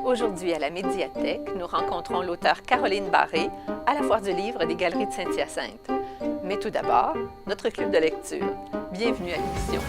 Aujourd'hui, à la médiathèque, nous rencontrons l'auteure Caroline Barré à la Foire du livre des Galeries de Saint-Hyacinthe. Mais tout d'abord, notre club de lecture. Bienvenue à l'émission.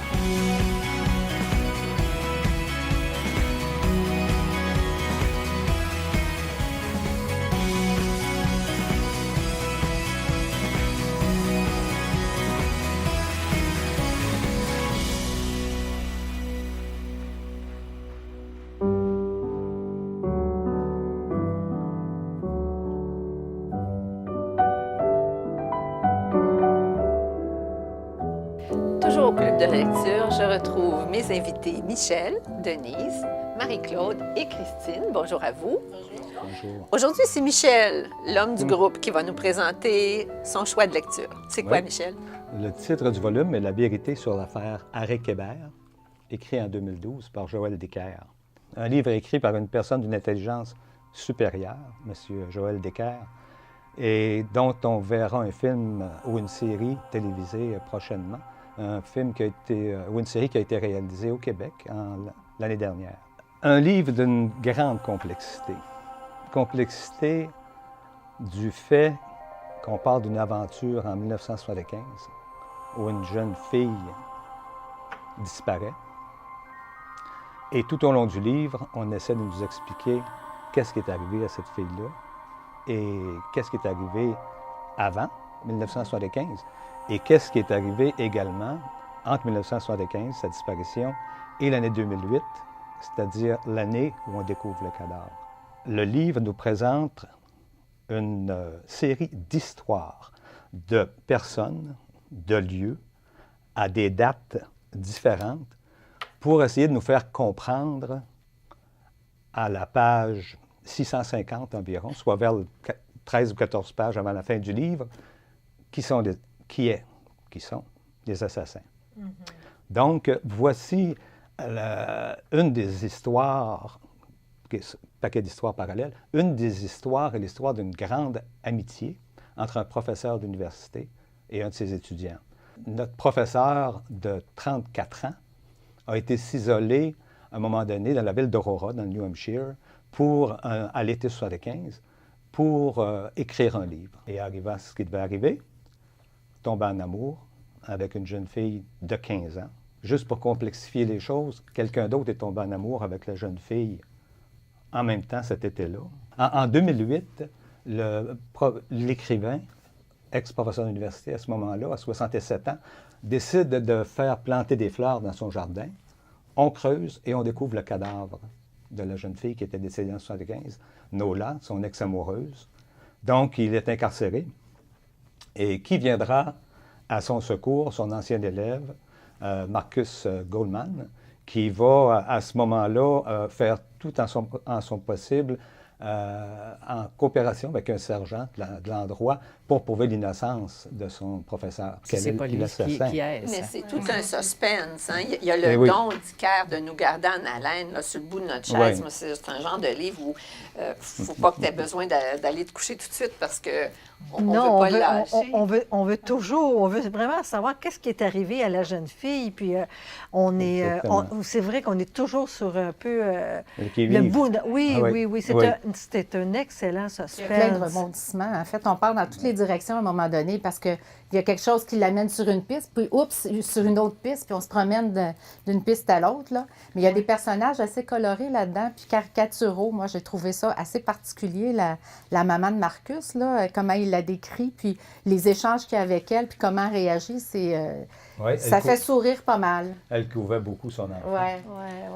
Toujours au club de lecture, je retrouve mes invités Michel, Denise, Marie-Claude et Christine. Bonjour à vous. Bonjour. Aujourd'hui, c'est Michel, l'homme du groupe, qui va nous présenter son choix de lecture. C'est quoi, Oui. Michel? Le titre du volume est La vérité sur l'affaire Arrêt-Québert, écrit en 2012 par Joël Decker. Un livre écrit par une personne d'une intelligence supérieure, M. Joël Decker, et dont on verra un film ou une série télévisée prochainement. Un film qui a été, ou une série qui a été réalisée au Québec l'année dernière. Un livre d'une grande complexité. Complexité du fait qu'on parle d'une aventure en 1975 où une jeune fille disparaît. Et tout au long du livre, on essaie de nous expliquer qu'est-ce qui est arrivé à cette fille-là et qu'est-ce qui est arrivé avant 1975 et qu'est-ce qui est arrivé également entre 1975, sa disparition, et l'année 2008, c'est-à-dire l'année où on découvre le cadavre. Le livre nous présente une série d'histoires de personnes, de lieux, à des dates différentes, pour essayer de nous faire comprendre à la page 650 environ, soit vers 13 ou 14 pages avant la fin du livre, qui sont les assassins. Mm-hmm. Donc, voici une des histoires, un paquet d'histoires parallèles, une des histoires est l'histoire d'une grande amitié entre un professeur d'université et un de ses étudiants. Notre professeur de 34 ans a été isolé à un moment donné dans la ville d'Aurora, dans le New Hampshire, à l'été 75, pour écrire un livre. Et arriva ce qui devait arriver, tomber en amour avec une jeune fille de 15 ans. Juste pour complexifier les choses, quelqu'un d'autre est tombé en amour avec la jeune fille en même temps cet été-là. En 2008, l'écrivain, ex-professeur d'université à ce moment-là, à 67 ans, décide de faire planter des fleurs dans son jardin. On creuse et on découvre le cadavre de la jeune fille qui était décédée en 1975, Nola, son ex-amoureuse. Donc, il est incarcéré. Et qui viendra à son secours, son ancien élève, Marcus Goldman, qui va à ce moment-là faire tout en son possible en coopération avec un sergent de l'endroit pour prouver l'innocence de son professeur. C'est pas lui qui est. Mais c'est tout un suspense. Hein? Il y a le don d'Icaire de nous garder en haleine là, sur le bout de notre chaise. Oui. Moi, c'est un genre de livre où il ne faut pas que tu aies besoin d'aller te coucher tout de suite parce que on veut pas le lâcher. On veut vraiment savoir qu'est-ce qui est arrivé à la jeune fille. Puis c'est vrai qu'on est toujours sur un peu le bout. Oui. C'était un excellent suspense. Il y a plein de rebondissements. En fait, on part dans toutes les directions à un moment donné parce qu'il y a quelque chose qui l'amène sur une piste, puis sur une autre piste, puis on se promène d'une piste à l'autre. Là. Mais il y a des personnages assez colorés là-dedans, puis caricaturaux. Moi, j'ai trouvé ça assez particulier, la maman de Marcus, là, comment il la décrit, puis les échanges qu'il y a avec elle, puis comment elle réagit, ça fait sourire pas mal. Elle couvait beaucoup son enfant.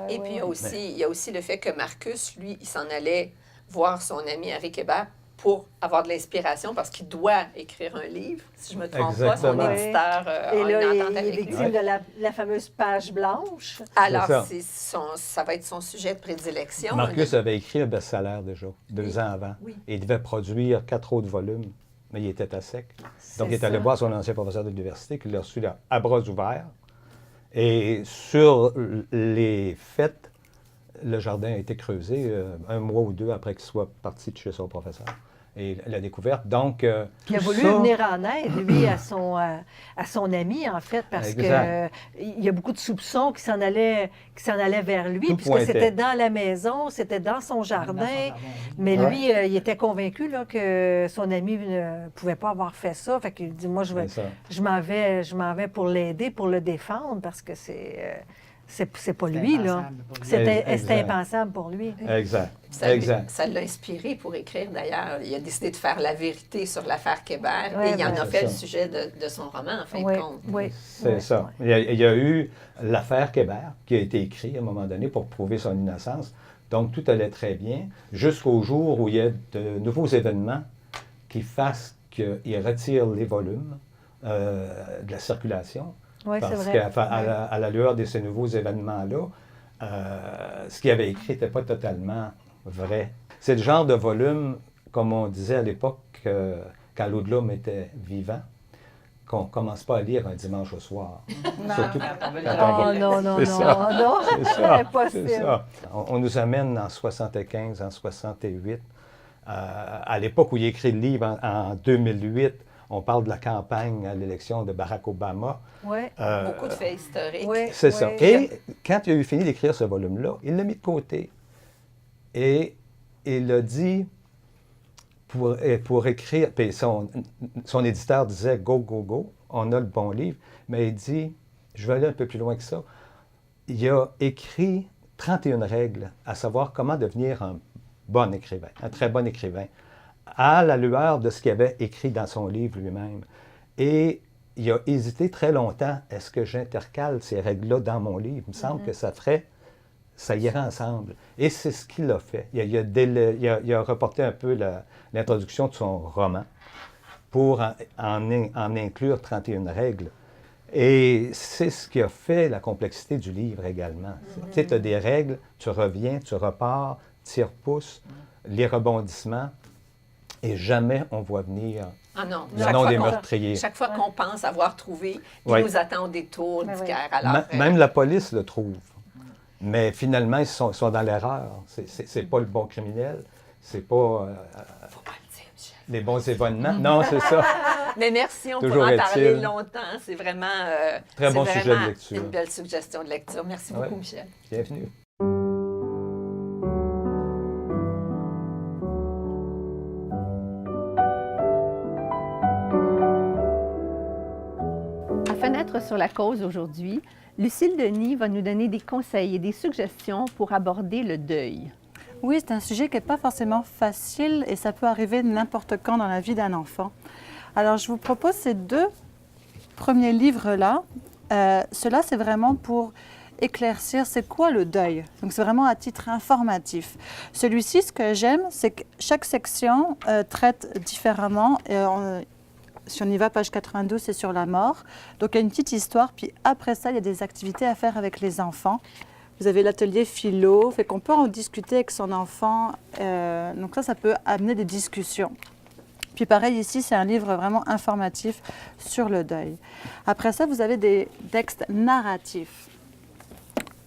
Et puis, il y a aussi le fait que Marcus, lui, il s'en allait voir son ami Arrêt-Québert pour avoir de l'inspiration parce qu'il doit écrire un livre, si je ne me trompe pas, son éditeur et a là, une entente avec il est victime de la fameuse page blanche. Alors, ça va être son sujet de prédilection. Marcus avait écrit un best-seller déjà, 2 ans avant. Oui. Et il devait produire 4 autres volumes, mais il était à sec. Donc, il est allé voir son ancien professeur d'université qui l'a reçu là, à bras ouverts. Et sur les faits, le jardin a été creusé 1 mois ou 2 après qu'il soit parti de chez son professeur. et la découverte. Donc, il a voulu venir en aide, lui, à son ami, en fait, parce qu'il y a beaucoup de soupçons qui s'en allaient vers lui, puisque c'était dans la maison, c'était dans son jardin. Mais lui, il était convaincu là, que son ami ne pouvait pas avoir fait ça. Fait qu'il dit, moi, je m'en vais pour l'aider, pour le défendre, parce que c'est pas lui, là. C'était impensable pour lui. Exact. Ça l'a inspiré pour écrire, d'ailleurs. Il a décidé de faire la vérité sur l'affaire Kébert et il en a fait le sujet de son roman, en fin de compte. Oui, c'est ça. Il y a eu l'affaire Kébert qui a été écrite à un moment donné pour prouver son innocence. Donc, tout allait très bien jusqu'au jour où il y a de nouveaux événements qui fassent qu'il retire les volumes de la circulation. Oui, c'est parce vrai. qu'à la lueur de ces nouveaux événements-là, ce qu'il avait écrit n'était pas totalement vrai. C'est le genre de volume, comme on disait à l'époque, quand l'au-delà était vivant, qu'on ne commence pas à lire un dimanche au soir. Non. Surtout non. C'est ça. Impossible. C'est ça. On nous amène en 75, en 68. À l'époque où il écrit le livre, en 2008, on parle de la campagne à l'élection de Barack Obama. Ouais. Beaucoup de faits historiques. C'est ça. Et quand il a eu fini d'écrire ce volume-là, il l'a mis de côté. Et il a dit, pour écrire, puis son éditeur disait « Go, go, go, on a le bon livre », mais il dit, je vais aller un peu plus loin que ça, il a écrit 31 règles, à savoir comment devenir un bon écrivain, un très bon écrivain, à la lueur de ce qu'il avait écrit dans son livre lui-même. Et il a hésité très longtemps, est-ce que j'intercale ces règles-là dans mon livre? Il me semble que ça irait ensemble. Et c'est ce qu'il a fait. Il a reporté un peu l'introduction de son roman pour en inclure 31 règles. Et c'est ce qui a fait la complexité du livre également. Tu sais, tu as des règles, tu reviens, tu repars, tu y repousses, les rebondissements, et jamais on voit venir le nom des meurtriers. Chaque fois qu'on pense avoir trouvé, il nous attend au détour du Caire. Alors, même la police le trouve. Mais finalement, ils sont dans l'erreur. C'est pas le bon criminel. C'est pas... faut pas le dire, Michel. Les bons événements. Non, c'est ça. Mais merci, on Toujours pourra en parler longtemps. C'est vraiment... Très bon sujet de lecture. Une belle suggestion de lecture. Merci beaucoup, Michel. Bienvenue. Fenêtre sur la cause aujourd'hui, Lucille Denis va nous donner des conseils et des suggestions pour aborder le deuil. Oui, c'est un sujet qui n'est pas forcément facile et ça peut arriver n'importe quand dans la vie d'un enfant. Alors, je vous propose ces deux premiers livres-là. Cela, c'est vraiment pour éclaircir c'est quoi le deuil. Donc, c'est vraiment à titre informatif. Celui-ci, ce que j'aime, c'est que chaque section traite différemment. Si on y va, page 92, c'est sur la mort. Donc, il y a une petite histoire. Puis après ça, il y a des activités à faire avec les enfants. Vous avez l'atelier philo, fait qu'on peut en discuter avec son enfant. Donc ça peut amener des discussions. Puis pareil, ici, c'est un livre vraiment informatif sur le deuil. Après ça, vous avez des textes narratifs.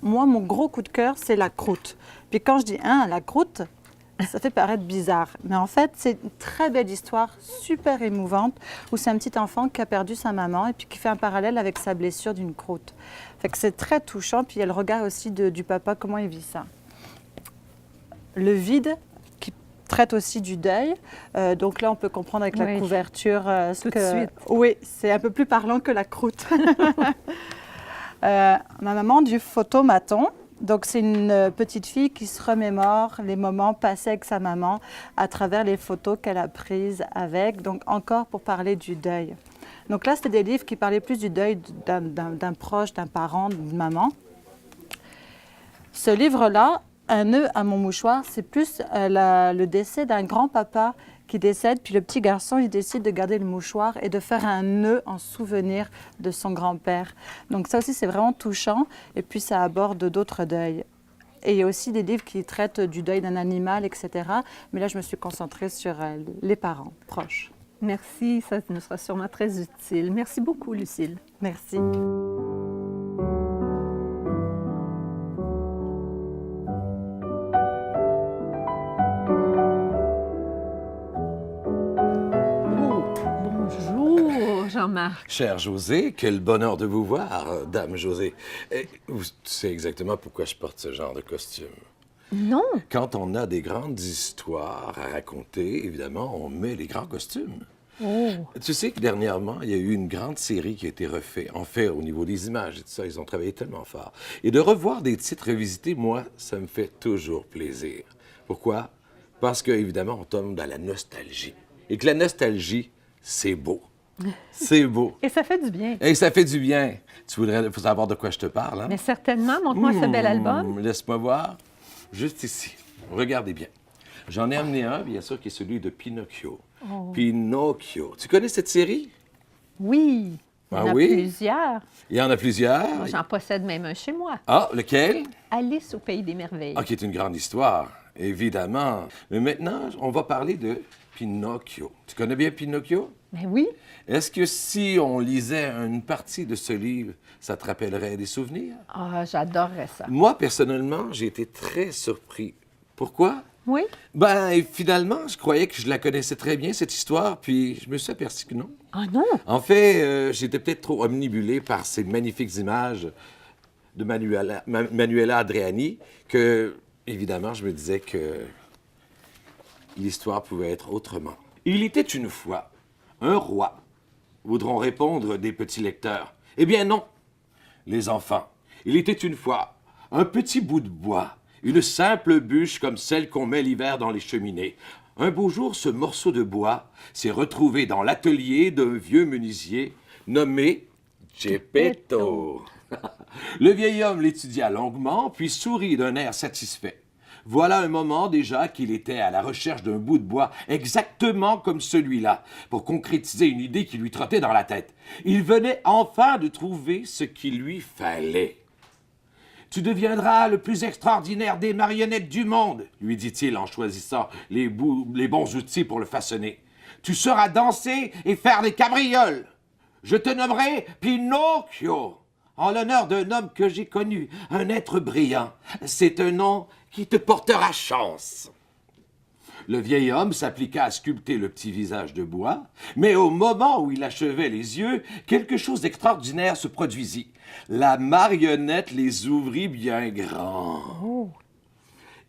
Moi, mon gros coup de cœur, c'est La Croûte. Puis quand je dis la croûte, ça fait paraître bizarre. Mais en fait, c'est une très belle histoire, super émouvante, où c'est un petit enfant qui a perdu sa maman et puis qui fait un parallèle avec sa blessure d'une croûte. Fait que c'est très touchant. Puis il y a le regard aussi du papa, comment il vit ça. Le vide, qui traite aussi du deuil. Donc là, on peut comprendre avec la couverture... Tout de suite. Oui, c'est un peu plus parlant que La Croûte. Ma maman du photomaton. Donc, c'est une petite fille qui se remémore les moments passés avec sa maman à travers les photos qu'elle a prises avec. Donc, encore pour parler du deuil. Donc là, c'était des livres qui parlaient plus du deuil d'un proche, d'un parent, d'une maman. Ce livre-là, Un nœud à mon mouchoir, c'est plus le décès d'un grand-papa qui décède, puis le petit garçon, il décide de garder le mouchoir et de faire un nœud en souvenir de son grand-père. Donc ça aussi, c'est vraiment touchant. Et puis, ça aborde d'autres deuils. Et il y a aussi des livres qui traitent du deuil d'un animal, etc. Mais là, je me suis concentrée sur les parents proches. Merci, ça nous sera sûrement très utile. Merci beaucoup, Lucille. Merci. Jean-Marc. Cher José, quel bonheur de vous voir, Dame José. Tu sais exactement pourquoi je porte ce genre de costume. Non. Quand on a des grandes histoires à raconter, évidemment, on met les grands costumes. Oh. Tu sais que dernièrement, il y a eu une grande série qui a été refaite. En fait, au niveau des images et tout ça, ils ont travaillé tellement fort. Et de revoir des titres revisités, moi, ça me fait toujours plaisir. Pourquoi? Parce qu'évidemment, on tombe dans la nostalgie. Et que la nostalgie, c'est beau. C'est beau. Et ça fait du bien. Et ça fait du bien. Tu voudrais savoir de quoi je te parle, hein? Mais certainement. Montre-moi ce bel album. Laisse-moi voir. Juste ici. Regardez bien. J'en ai amené un, bien sûr, qui est celui de Pinocchio. Oh. Pinocchio. Tu connais cette série? Oui. Il y en a plusieurs. Il y en a plusieurs. J'en possède même un chez moi. Ah, lequel? Alice au Pays des Merveilles. Ah, qui est une grande histoire, évidemment. Mais maintenant, on va parler de Pinocchio. Tu connais bien Pinocchio? Ben oui. Est-ce que si on lisait une partie de ce livre, ça te rappellerait des souvenirs? Ah, j'adorerais ça. Moi, personnellement, j'ai été très surpris. Pourquoi? Oui? Ben, finalement, je croyais que je la connaissais très bien, cette histoire, puis je me suis aperçu que non. Ah non? En fait, j'étais peut-être trop omnibulé par ces magnifiques images de Manuela Adriani que, évidemment, je me disais que l'histoire pouvait être autrement. Il était une fois un roi, voudront répondre des petits lecteurs. Eh bien non, les enfants. Il était une fois un petit bout de bois, une simple bûche comme celle qu'on met l'hiver dans les cheminées. Un beau jour, ce morceau de bois s'est retrouvé dans l'atelier d'un vieux menuisier nommé Geppetto. Le vieil homme l'étudia longuement, puis sourit d'un air satisfait. Voilà un moment déjà qu'il était à la recherche d'un bout de bois exactement comme celui-là, pour concrétiser une idée qui lui trottait dans la tête. Il venait enfin de trouver ce qu'il lui fallait. « Tu deviendras le plus extraordinaire des marionnettes du monde, » lui dit-il en choisissant les bons outils pour le façonner. « Tu sauras danser et faire des cabrioles. Je te nommerai Pinocchio, en l'honneur d'un homme que j'ai connu, un être brillant. C'est un nom qui te portera chance. » Le vieil homme s'appliqua à sculpter le petit visage de bois, mais au moment où il achevait les yeux, quelque chose d'extraordinaire se produisit. La marionnette les ouvrit bien grands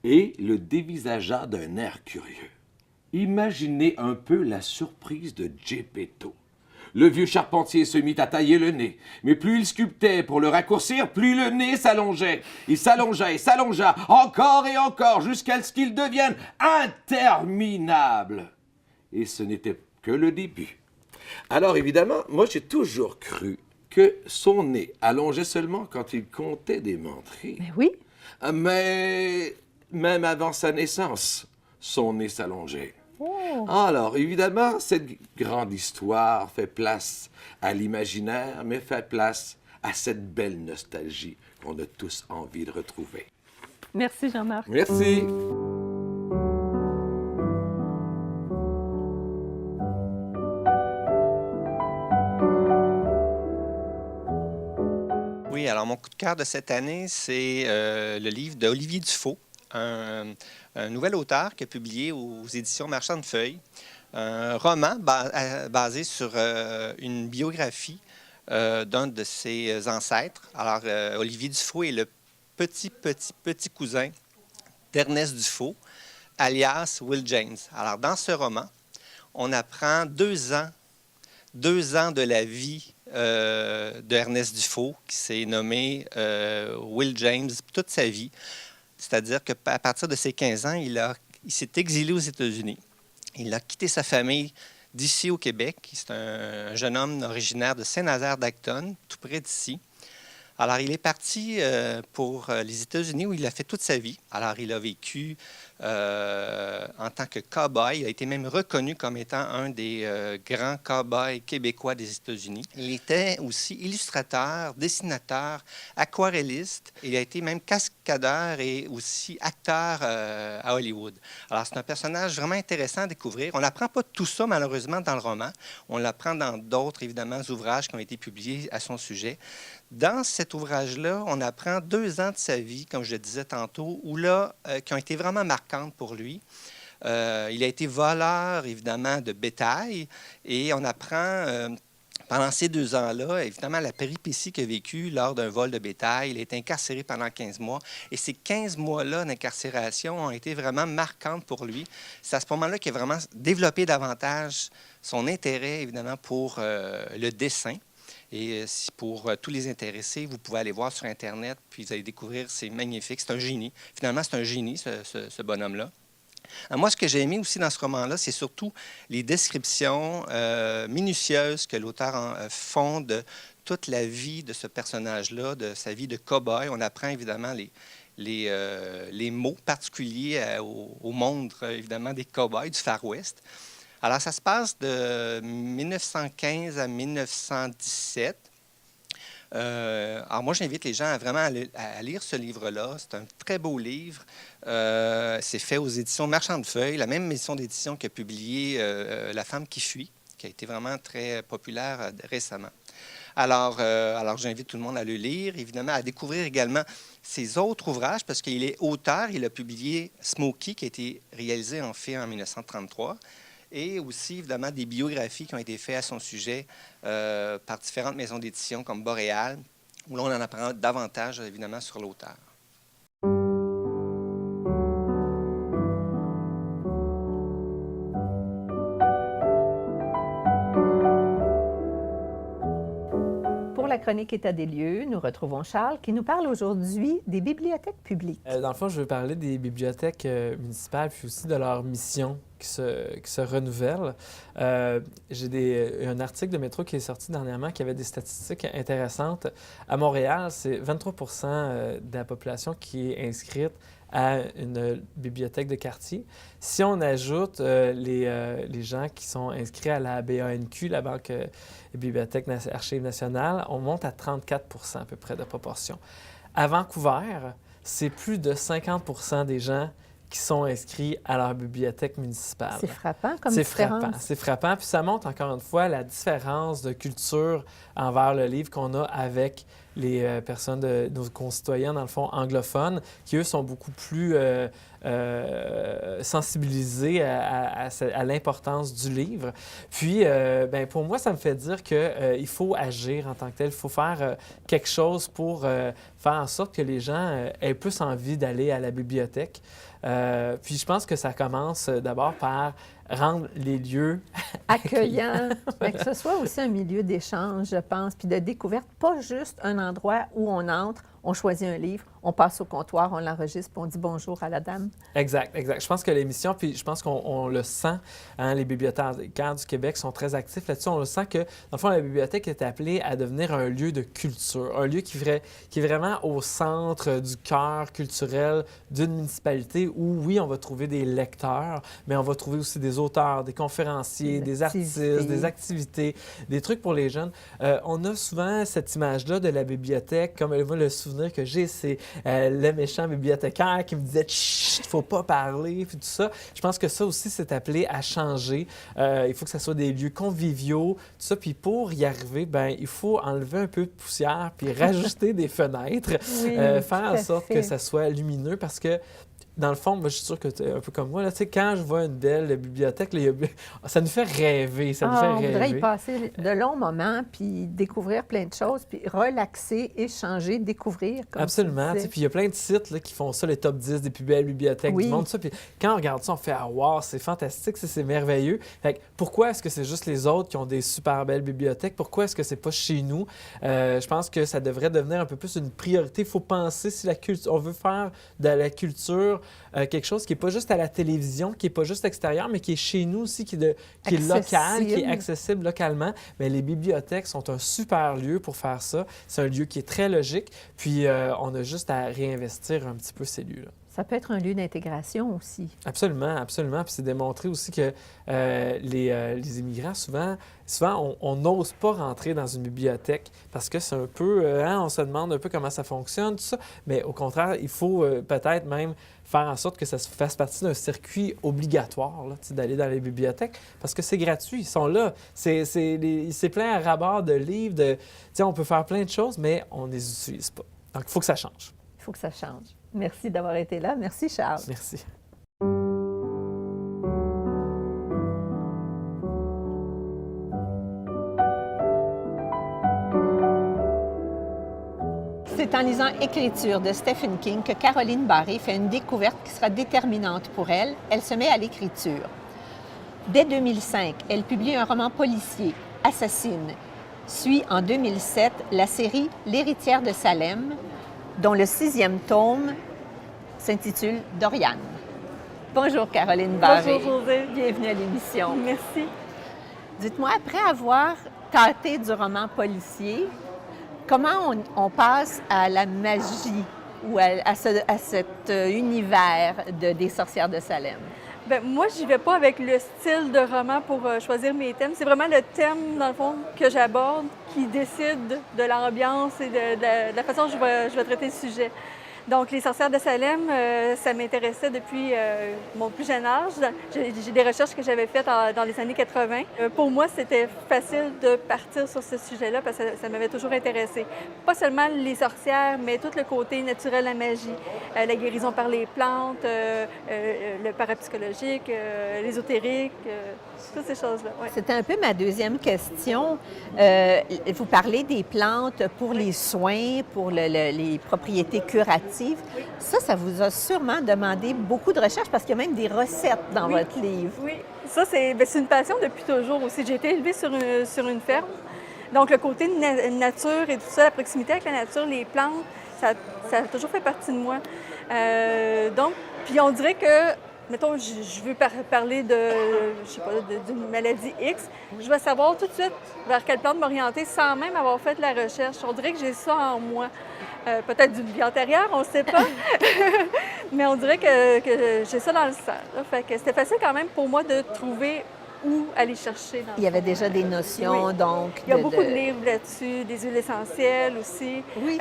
et le dévisagea d'un air curieux. Imaginez un peu la surprise de Geppetto. Le vieux charpentier se mit à tailler le nez, mais plus il sculptait pour le raccourcir, plus le nez s'allongeait. Il s'allongea et s'allongea, encore et encore, jusqu'à ce qu'il devienne interminable. Et ce n'était que le début. Alors évidemment, moi j'ai toujours cru que son nez allongeait seulement quand il comptait des menteries. Mais oui. Mais même avant sa naissance, son nez s'allongeait. Oh. Alors, évidemment, cette grande histoire fait place à l'imaginaire, mais fait place à cette belle nostalgie qu'on a tous envie de retrouver. Merci, Jean-Marc. Merci. Oui, alors mon coup de cœur de cette année, c'est le livre d'Olivier Dufault, un nouvel auteur qui a publié aux éditions Marchand de Feuilles, un roman basé sur une biographie d'un de ses ancêtres. Alors, Olivier Dufault est le petit cousin d'Ernest Dufault, alias Will James. Alors, dans ce roman, on apprend 2 ans de la vie d'Ernest Dufault, qui s'est nommé Will James toute sa vie. C'est-à-dire qu'à partir de ses 15 ans, il s'est exilé aux États-Unis. Il a quitté sa famille d'ici au Québec. C'est un jeune homme originaire de Saint-Nazaire-d'Acton, tout près d'ici. Alors, il est parti pour les États-Unis où il a fait toute sa vie. Alors, il a vécu en tant que cow-boy. Il a été même reconnu comme étant un des grands cow-boys québécois des États-Unis. Il était aussi illustrateur, dessinateur, aquarelliste. Il a été même cascadeur et aussi acteur à Hollywood. Alors, c'est un personnage vraiment intéressant à découvrir. On n'apprend pas tout ça, malheureusement, dans le roman. On l'apprend dans d'autres, évidemment, ouvrages qui ont été publiés à son sujet. Dans cet ouvrage-là, on apprend 2 ans de sa vie, comme je le disais tantôt, qui ont été vraiment marquantes pour lui. Il a été voleur, évidemment, de bétail, et on apprend Pendant ces 2 ans-là, évidemment, la péripétie qu'il a vécue lors d'un vol de bétail, il a été incarcéré pendant 15 mois. Et ces 15 mois-là d'incarcération ont été vraiment marquantes pour lui. C'est à ce moment-là qu'il a vraiment développé davantage son intérêt, évidemment, pour le dessin. Et pour tous les intéressés, vous pouvez aller voir sur Internet, puis vous allez découvrir, c'est magnifique. C'est un génie. Finalement, c'est un génie, ce bonhomme-là. Moi, ce que j'ai aimé aussi dans ce roman-là, c'est surtout les descriptions minutieuses que l'auteur font de toute la vie de ce personnage-là, de sa vie de cow-boy. On apprend évidemment les mots particuliers au monde, évidemment, des cow-boys du Far West. Alors, ça se passe de 1915 à 1917. Alors moi, j'invite les gens à lire ce livre-là. C'est un très beau livre. C'est fait aux éditions Marchand de Feuilles, la même maison d'édition qui a publié La femme qui fuit, qui a été vraiment très populaire récemment. Alors j'invite tout le monde à le lire, évidemment, à découvrir également ses autres ouvrages, parce qu'il est auteur. Il a publié Smokey, qui a été réalisé en fait en 1933. Et aussi, évidemment, des biographies qui ont été faites à son sujet par différentes maisons d'édition comme Boréal, où l'on en apprend davantage, évidemment, sur l'auteur. Pour la chronique État des lieux, nous retrouvons Charles qui nous parle aujourd'hui des bibliothèques publiques. Dans le fond, je veux parler des bibliothèques municipales puis aussi de leur mission qui se renouvelle. J'ai un article de Métro qui est sorti dernièrement qui avait des statistiques intéressantes. À Montréal, c'est 23 % de la population qui est inscrite à une bibliothèque de quartier. Si on ajoute les gens qui sont inscrits à la BANQ, la Banque Bibliothèque Archives nationales, on monte à 34 % à peu près de proportion. À Vancouver, c'est plus de 50 % des gens qui sont inscrits à leur bibliothèque municipale. C'est frappant comme différence. C'est frappant. Puis ça montre encore une fois la différence de culture envers le livre qu'on a avec les personnes de nos concitoyens, dans le fond, anglophones, qui, eux, sont beaucoup plus sensibilisés à l'importance du livre. Puis, pour moi, ça me fait dire qu'il faut agir en tant que tel. Il faut faire quelque chose pour faire en sorte que les gens aient plus envie d'aller à la bibliothèque. Puis je pense que ça commence d'abord par rendre les lieux accueillants, que ce soit aussi un milieu d'échange, je pense, puis de découverte, pas juste un endroit où on entre, on choisit un livre, on passe au comptoir, on l'enregistre, puis on dit bonjour à la dame. Exact. Je pense que l'émission, puis je pense qu'on le sent, hein, les bibliothécaires du Québec sont très actifs là-dessus. On le sent que, dans le fond, la bibliothèque est appelée à devenir un lieu de culture, un lieu qui est vraiment au centre du cœur culturel d'une municipalité où, oui, on va trouver des lecteurs, mais on va trouver aussi des auteurs, des conférenciers, des artistes, des activités, des trucs pour les jeunes. On a souvent cette image-là de la bibliothèque, comme le souvenir que j'ai, c'est le méchant bibliothécaire qui me disait « Chut, il ne faut pas parler », puis tout ça. Je pense que ça aussi, c'est appelé à changer. Il faut que ça soit des lieux conviviaux, tout ça. Puis pour y arriver, il faut enlever un peu de poussière puis rajouter des fenêtres, faire en sorte que ça soit lumineux parce que dans le fond, moi, je suis sûr que tu es un peu comme moi. Là, quand je vois une belle bibliothèque, là, ça nous fait rêver. On voudrait y passer de longs moments, puis découvrir plein de choses, puis relaxer, échanger, découvrir. Comme absolument. Puis il y a plein de sites là, qui font ça, les top 10 des plus belles bibliothèques du monde. Ça. Puis quand on regarde ça, on fait « Ah, wow, c'est fantastique, c'est merveilleux ». Fait que pourquoi est-ce que c'est juste les autres qui ont des super belles bibliothèques? Pourquoi est-ce que c'est pas chez nous? Je pense que ça devrait devenir un peu plus une priorité. Il faut penser si on veut faire de la culture quelque chose qui n'est pas juste à la télévision, qui n'est pas juste extérieur, mais qui est chez nous aussi, qui est local, qui est accessible localement. Mais les bibliothèques sont un super lieu pour faire ça. C'est un lieu qui est très logique. Puis, on a juste à réinvestir un petit peu ces lieux-là. Ça peut être un lieu d'intégration aussi. Absolument. Puis c'est démontré aussi que les immigrants, souvent on n'ose pas rentrer dans une bibliothèque parce que c'est un peu, on se demande un peu comment ça fonctionne, tout ça. Mais au contraire, il faut peut-être même faire en sorte que ça fasse partie d'un circuit obligatoire d'aller dans les bibliothèques parce que c'est gratuit. Ils sont là. C'est plein à rabord de livres. On peut faire plein de choses, mais on ne les utilise pas. Donc, il faut que ça change. Il faut que ça change. Merci d'avoir été là. Merci, Charles. Merci. C'est en lisant Écriture de Stephen King que Caroline Barré fait une découverte qui sera déterminante pour elle. Elle se met à l'écriture. Dès 2005, elle publie un roman policier, Assassine. Suit en 2007 la série L'héritière de Salem, dont le 6e tome s'intitule Doriane. Bonjour Caroline Barré. Bonjour Josée. Bienvenue à l'émission. Merci. Dites-moi, après avoir tâté du roman policier, comment on passe à la magie ou à cet univers des sorcières de Salem? Bien, moi, je n'y vais pas avec le style de roman pour choisir mes thèmes. C'est vraiment le thème, dans le fond, que j'aborde qui décide de l'ambiance et de la façon dont je vais traiter le sujet. Donc, les sorcières de Salem, ça m'intéressait depuis mon plus jeune âge. J'ai des recherches que j'avais faites dans les années 80. Pour moi, c'était facile de partir sur ce sujet-là parce que ça m'avait toujours intéressé. Pas seulement les sorcières, mais tout le côté naturel, la magie, la guérison par les plantes, le parapsychologique, l'ésotérique, toutes ces choses-là. Ouais. C'était un peu ma deuxième question. Vous parlez des plantes pour les soins, pour les propriétés curatives. Ça vous a sûrement demandé beaucoup de recherches parce qu'il y a même des recettes dans votre livre. Oui, ça, c'est une passion depuis toujours aussi. J'ai été élevée sur une ferme. Donc, le côté nature et tout ça, la proximité avec la nature, les plantes, ça a toujours fait partie de moi. Donc, puis on dirait que, mettons, je veux parler d'une maladie X, je vais savoir tout de suite vers quelle plante m'orienter sans même avoir fait la recherche. On dirait que j'ai ça en moi. Peut-être d'une vie antérieure, on ne sait pas. Mais on dirait que j'ai ça dans le sang. Là. Fait que c'était facile quand même pour moi de trouver où aller chercher. Il y avait déjà des notions, donc... Il y a beaucoup de livres là-dessus, des huiles essentielles aussi. Oui,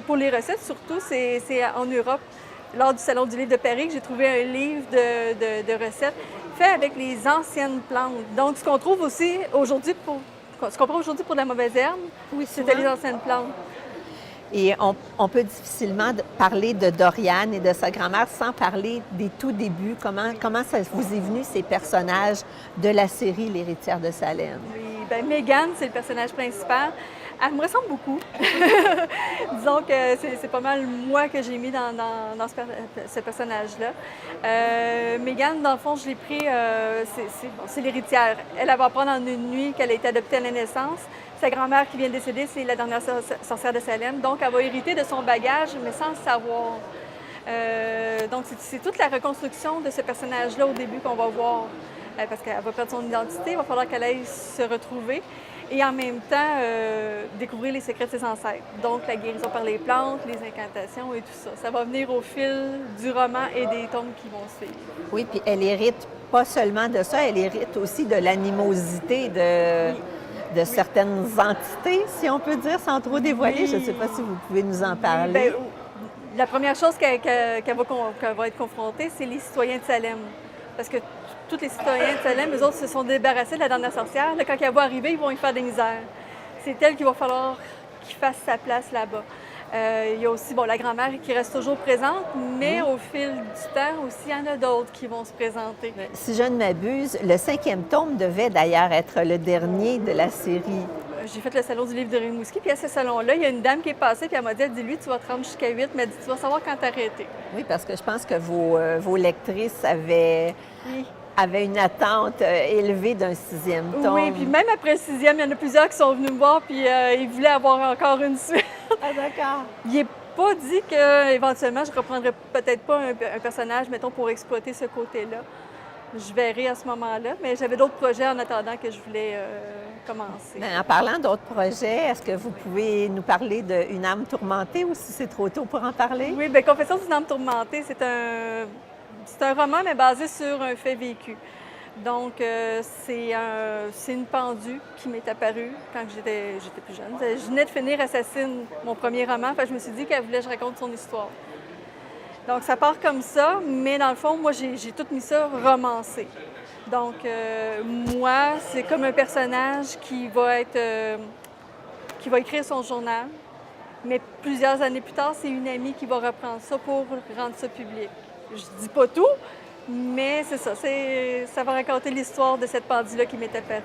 pour les recettes, surtout, c'est en Europe. Lors du Salon du livre de Paris, que j'ai trouvé un livre de recettes fait avec les anciennes plantes. Donc, ce qu'on trouve aussi aujourd'hui ce qu'on prend aujourd'hui pour de la mauvaise herbe, c'était les anciennes plantes. Et on peut difficilement parler de Doriane et de sa grand-mère sans parler des tout débuts. Comment ça vous est venu, ces personnages de la série L'héritière de Salem? Oui, bien, Mégane, c'est le personnage principal. Elle me ressemble beaucoup. Disons que c'est pas mal moi que j'ai mis dans ce personnage-là. Mégane, dans le fond, je l'ai pris, c'est l'héritière. Elle va apprendre en une nuit qu'elle a été adoptée à la naissance. Sa grand-mère qui vient de décéder, c'est la dernière sorcière de Salem. Donc, elle va hériter de son bagage, mais sans le savoir. Donc, c'est toute la reconstruction de ce personnage-là au début qu'on va voir. Parce qu'elle va perdre son identité, il va falloir qu'elle aille se retrouver. Et en même temps, découvrir les secrets de ses ancêtres. Donc, la guérison par les plantes, les incantations et tout ça. Ça va venir au fil du roman et des tomes qui vont suivre. Oui, puis elle hérite pas seulement de ça, elle hérite aussi de l'animosité de certaines entités, si on peut dire, sans trop dévoiler. Je ne sais pas si vous pouvez nous en parler. Bien, la première chose qu'elle va être confrontée, c'est les citoyens de Salem. Parce que tous les citoyens de Salem, eux autres, se sont débarrassés de la dernière sorcière. Là, quand elle va arriver, ils vont y faire des misères. C'est elle qu'il va falloir qu'il fasse sa place là-bas. Il y a aussi la grand-mère qui reste toujours présente, mais au fil du temps aussi, il y en a d'autres qui vont se présenter. Si je ne m'abuse, le 5e tome devait d'ailleurs être le dernier de la série. J'ai fait le salon du livre de Rimouski, puis à ce salon-là, il y a une dame qui est passée, puis elle m'a dit, dis-lui, tu vas te rendre jusqu'à 8, mais elle dit, tu vas savoir quand t'arrêter. Oui, parce que je pense que vos lectrices avaient une attente élevée d'un 6e tome. Oui, puis même après le 6e, il y en a plusieurs qui sont venus me voir, puis ils voulaient avoir encore une suite. Ah, d'accord. Il n'est pas dit qu'éventuellement, je ne reprendrais peut-être pas un personnage, mettons, pour exploiter ce côté-là. Je verrai à ce moment-là, mais j'avais d'autres projets en attendant que je voulais commencer. Bien, en parlant d'autres projets, est-ce que vous pouvez nous parler d'Une âme tourmentée ou si c'est trop tôt pour en parler? Oui, bien, Confession d'une âme tourmentée, c'est un roman, mais basé sur un fait vécu. Donc, c'est une pendue qui m'est apparue quand j'étais plus jeune. Je venais de finir Assassine, mon premier roman, fait que je me suis dit qu'elle voulait que je raconte son histoire. Donc, ça part comme ça, mais dans le fond, moi, j'ai tout mis ça romancé. Donc, moi, c'est comme un personnage qui va écrire son journal, mais plusieurs années plus tard, c'est une amie qui va reprendre ça pour rendre ça public. Je dis pas tout, Mais c'est ça, ça va raconter l'histoire de cette pendule-là qui m'est apparue.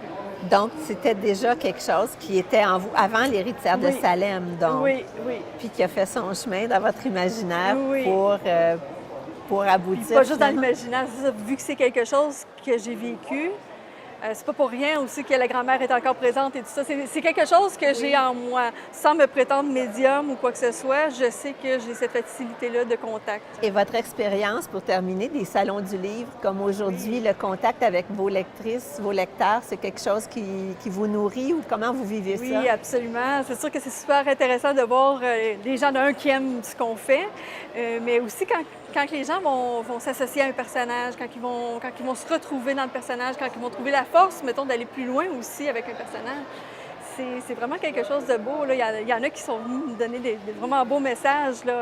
Donc, c'était déjà quelque chose qui était en vous avant l'héritière de Salem, donc. Oui. Puis qui a fait son chemin dans votre imaginaire pour aboutir. Puis pas juste dans l'imaginaire, vu que c'est quelque chose que j'ai vécu. C'est pas pour rien aussi que la grand-mère est encore présente et tout ça. C'est quelque chose que j'ai en moi. Sans me prétendre médium ou quoi que ce soit, je sais que j'ai cette facilité-là de contact. Et votre expérience, pour terminer, des salons du livre, comme aujourd'hui, le contact avec vos lectrices, vos lecteurs, c'est quelque chose qui vous nourrit ou comment vous vivez ça? Oui, absolument. C'est sûr que c'est super intéressant de voir les gens qui aiment ce qu'on fait, mais aussi quand les gens vont s'associer à un personnage, quand ils vont se retrouver dans le personnage, quand ils vont trouver la force, mettons, d'aller plus loin aussi avec un personnage, c'est vraiment quelque chose de beau. Là. Il y en a qui sont venus nous donner des vraiment beaux messages là,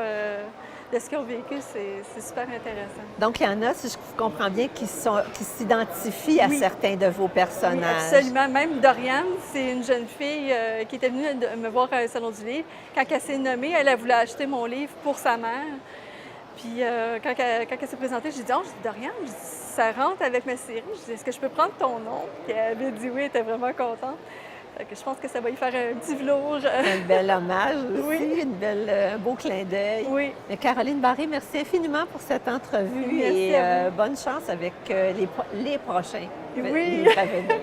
de ce qu'ils ont vécu. C'est super intéressant. Donc, il y en a, si je comprends bien, qui s'identifient à certains de vos personnages. Oui, absolument. Même Doriane, c'est une jeune fille qui était venue me voir à un salon du livre. Quand elle s'est nommée, elle voulait acheter mon livre pour sa mère. Puis quand elle s'est présentée, j'ai dit « Oh, Doriane, ça rentre avec ma série. » Je dis « Est-ce que je peux prendre ton nom? » Puis elle avait dit oui, elle était vraiment contente. Fait que je pense que ça va lui faire un petit velours. Un bel hommage aussi, un beau clin d'œil. Oui. Mais Caroline Barré, merci infiniment pour cette entrevue merci et bonne chance avec les prochains livres à venir.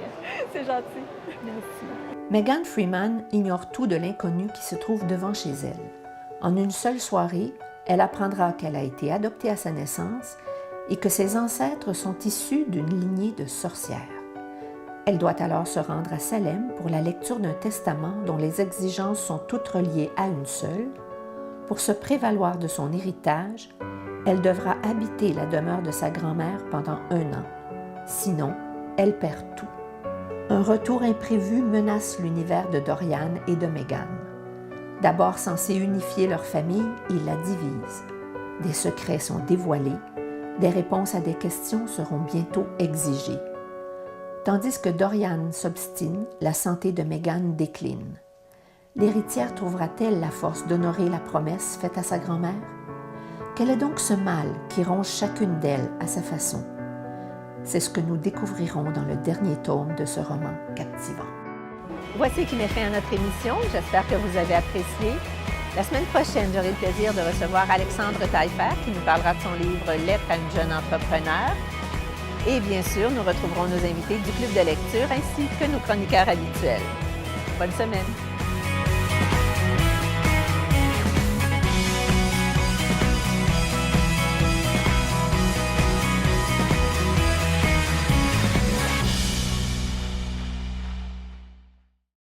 C'est gentil. Merci. Meghan Freeman ignore tout de l'inconnu qui se trouve devant chez elle. En une seule soirée, elle apprendra qu'elle a été adoptée à sa naissance et que ses ancêtres sont issus d'une lignée de sorcières. Elle doit alors se rendre à Salem pour la lecture d'un testament dont les exigences sont toutes reliées à une seule. Pour se prévaloir de son héritage, elle devra habiter la demeure de sa grand-mère pendant 1 an. Sinon, elle perd tout. Un retour imprévu menace l'univers de Dorian et de Meghan. D'abord censé unifier leur famille, il la divise. Des secrets sont dévoilés, des réponses à des questions seront bientôt exigées. Tandis que Dorian s'obstine, la santé de Meghan décline. L'héritière trouvera-t-elle la force d'honorer la promesse faite à sa grand-mère? Quel est donc ce mal qui ronge chacune d'elles à sa façon? C'est ce que nous découvrirons dans le dernier tome de ce roman captivant. Voici qui met fin à notre émission. J'espère que vous avez apprécié. La semaine prochaine, j'aurai le plaisir de recevoir Alexandre Taillefer qui nous parlera de son livre « Lettre à une jeune entrepreneur ». Et bien sûr, nous retrouverons nos invités du club de lecture ainsi que nos chroniqueurs habituels. Bonne semaine!